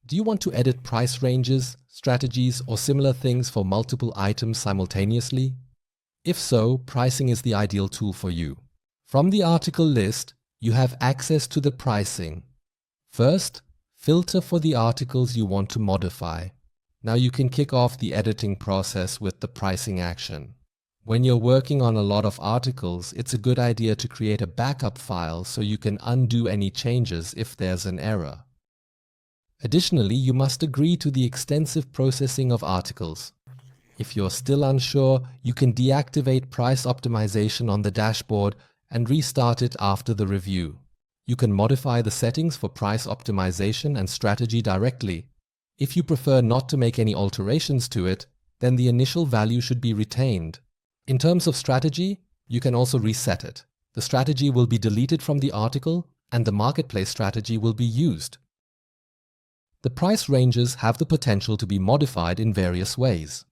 Do you want to edit price ranges, strategies, or similar things for multiple items simultaneously? If so, pricing is the ideal tool for you. From the article list, you have access to the pricing. First, filter for the articles you want to modify. Now you can kick off the editing process with the pricing action. When you're working on a lot of articles, it's a good idea to create a backup file so you can undo any changes if there's an error. Additionally, you must agree to the extensive processing of articles. If you're still unsure, you can deactivate price optimization on the dashboard and restart it after the review. You can modify the settings for price optimization and strategy directly. If you prefer not to make any alterations to it, then the initial value should be retained. In terms of strategy, you can also reset it. The strategy will be deleted from the article and the marketplace strategy will be used. The price ranges have the potential to be modified in various ways.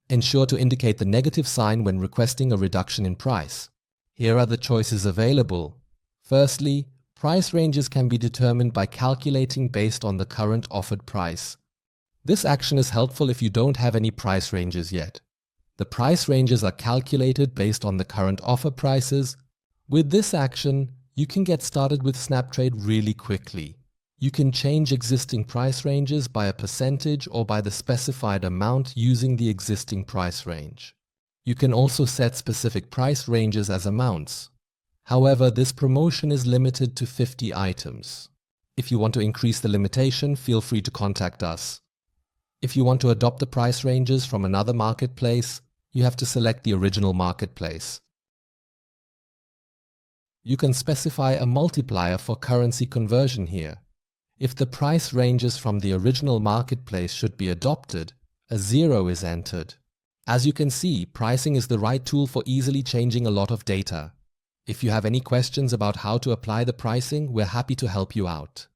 Ensure to indicate the negative sign when requesting a reduction in price. Here are the choices available. Firstly, price ranges can be determined by calculating based on the current offered price. This action is helpful if you don't have any price ranges yet. The price ranges are calculated based on the current offer prices. With this action, you can get started with SnapTrade really quickly. You can change existing price ranges by a percentage or by the specified amount using the existing price range. You can also set specific price ranges as amounts. However, this promotion is limited to 50 items. If you want to increase the limitation, feel free to contact us. If you want to adopt the price ranges from another marketplace, you have to select the original marketplace. You can specify a multiplier for currency conversion here. If the price ranges from the original marketplace should be adopted, a 0 is entered. As you can see, pricing is the right tool for easily changing a lot of data. If you have any questions about how to apply the pricing, we're happy to help you out.